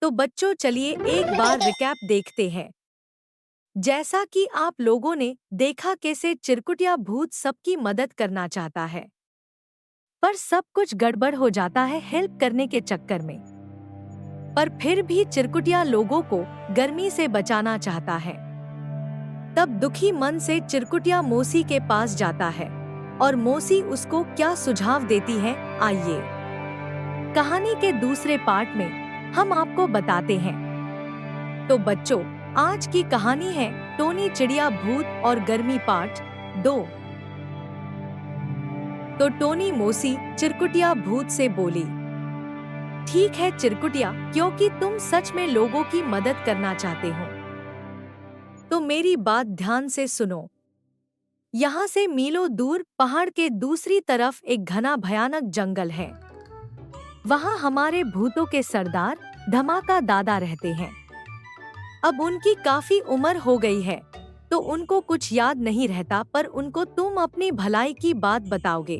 तो बच्चों चलिए एक बार रिकैप देखते हैं। जैसा कि आप लोगों ने देखा कैसे चिरकुटिया भूत सबकी मदद करना चाहता है, पर सब कुछ गड़बड़ हो जाता है हेल्प करने के चक्कर में। पर फिर भी चिरकुटिया लोगों को गर्मी से बचाना चाहता है। तब दुखी मन से चिरकुटिया मौसी के पास जाता है और मौसी उसको क्या सुझाव देती है, आइए कहानी के दूसरे पार्ट में हम आपको बताते हैं। तो बच्चों, आज की कहानी है टोनी चिड़िया भूत और गर्मी पार्ट 2। तो टोनी मौसी चिरकुटिया भूत से बोली, ठीक है चिरकुटिया, क्योंकि तुम सच में लोगों की मदद करना चाहते हो तो मेरी बात ध्यान से सुनो। यहाँ से मीलों दूर पहाड़ के दूसरी तरफ एक घना भयानक जंगल है। वहाँ हमारे भूतों के सरदार धमाका दादा रहते हैं। अब उनकी काफी उम्र हो गई है, तो उनको कुछ याद नहीं रहता, पर उनको तुम अपनी भलाई की बात बताओगे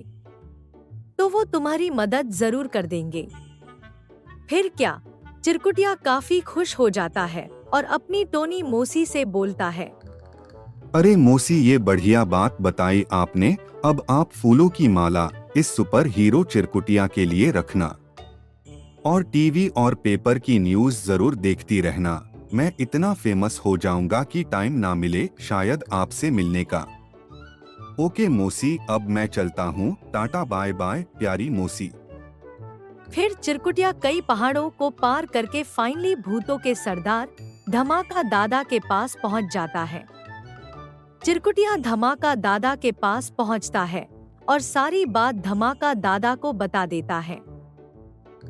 तो वो तुम्हारी मदद जरूर कर देंगे। फिर क्या, चिरकुटिया काफी खुश हो जाता है और अपनी टोनी मौसी से बोलता है, अरे मौसी, ये बढ़िया बात बताई आपने। अब आप फूलों की माला इस सुपर हीरो चिरकुटिया के लिए रखना और टीवी और पेपर की न्यूज़ जरूर देखती रहना। मैं इतना फेमस हो जाऊंगा कि टाइम ना मिले शायद आपसे मिलने का। ओके मौसी, अब मैं चलता हूँ। टाटा बाय बाय प्यारी मौसी। फिर चिरकुटिया कई पहाड़ों को पार करके फाइनली भूतों के सरदार धमाका दादा के पास पहुंच जाता है। चिरकुटिया धमाका दादा के पास पहुंचता है और सारी बात धमाका दादा को बता देता है।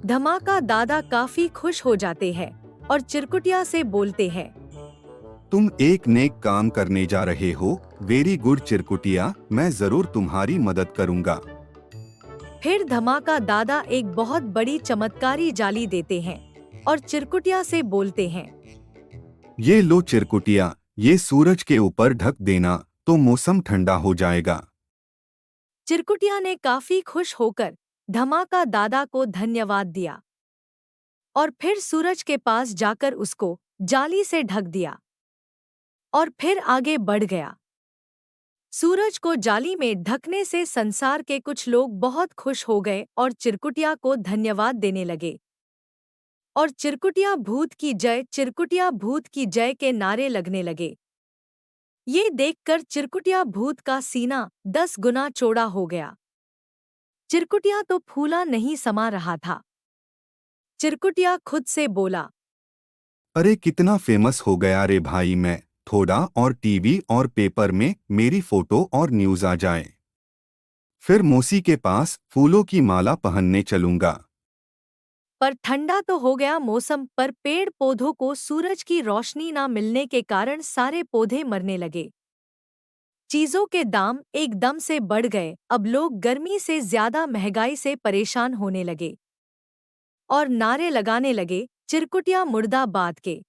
धमाका दादा काफी खुश हो जाते हैं और चिरकुटिया से बोलते हैं, तुम एक नेक काम करने जा रहे हो। वेरी गुड चिरकुटिया, मैं जरूर तुम्हारी मदद करूंगा। फिर धमाका दादा एक बहुत बड़ी चमत्कारी जाली देते हैं और चिरकुटिया से बोलते हैं, ये लो चिरकुटिया, ये सूरज के ऊपर ढक देना तो मौसम ठंडा हो जाएगा। चिरकुटिया ने काफी खुश होकर धमाका दादा को धन्यवाद दिया और फिर सूरज के पास जाकर उसको जाली से ढक दिया और फिर आगे बढ़ गया। सूरज को जाली में ढकने से संसार के कुछ लोग बहुत खुश हो गए और चिरकुटिया को धन्यवाद देने लगे और चिरकुटिया भूत की जय, चिरकुटिया भूत की जय के नारे लगने लगे। ये देखकर चिरकुटिया भूत का सीना 10 गुना चौड़ा हो गया। चिरकुटिया तो फूला नहीं समा रहा था। चिरकुटिया खुद से बोला, अरे कितना फेमस हो गया रे भाई मैं। थोड़ा और टीवी और पेपर में मेरी फोटो और न्यूज़ आ जाए, फिर मौसी के पास फूलों की माला पहनने चलूंगा। पर ठंडा तो हो गया मौसम, पर पेड़ पौधों को सूरज की रोशनी ना मिलने के कारण सारे पौधे मरने लगे। चीजों के दाम एकदम से बढ़ गए। अब लोग गर्मी से ज्यादा महंगाई से परेशान होने लगे और नारे लगाने लगे, चिरकुटिया मुर्दाबाद के।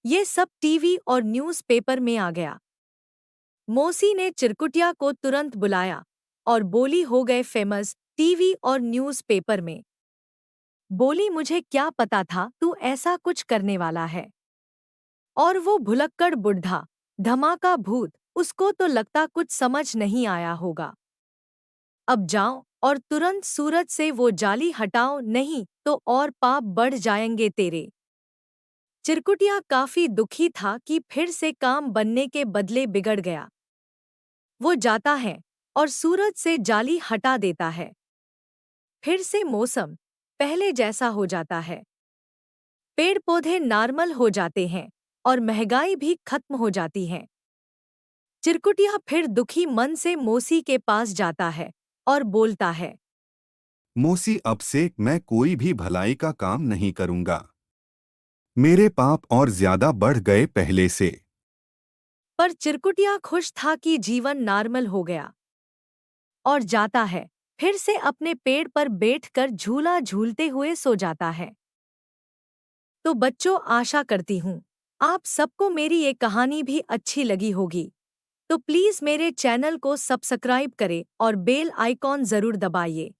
ये सब टीवी और न्यूज़पेपर में आ गया। मौसी ने चिरकुटिया को तुरंत बुलाया और बोली, हो गए फेमस टीवी और न्यूज़पेपर में। बोली, मुझे क्या पता था तू ऐसा कुछ करने वाला है। और वो भुलक्कड़ बुढ़ा धमाका भूत, उसको तो लगता कुछ समझ नहीं आया होगा। अब जाओ और तुरंत सूरज से वो जाली हटाओ, नहीं तो और पाप बढ़ जाएंगे तेरे। चिरकुटिया काफी दुखी था कि फिर से काम बनने के बदले बिगड़ गया। वो जाता है और सूरज से जाली हटा देता है। फिर से मौसम पहले जैसा हो जाता है। पेड़ पौधे नॉर्मल हो जाते हैं और महंगाई भी खत्म हो जाती है। चिरकुटिया फिर दुखी मन से मौसी के पास जाता है और बोलता है, मौसी, अब से मैं कोई भी भलाई का काम नहीं करूंगा। मेरे पाप और ज्यादा बढ़ गए पहले से। पर चिरकुटिया खुश था कि जीवन नॉर्मल हो गया और जाता है। फिर से अपने पेड़ पर बैठकर झूला झूलते हुए सो जाता है। तो बच्चों, आशा करती हूँ आप सबको मेरी ये कहानी भी अच्छी लगी होगी। तो प्लीज़ मेरे चैनल को सब्सक्राइब करें और बेल आइकॉन ज़रूर दबाइए।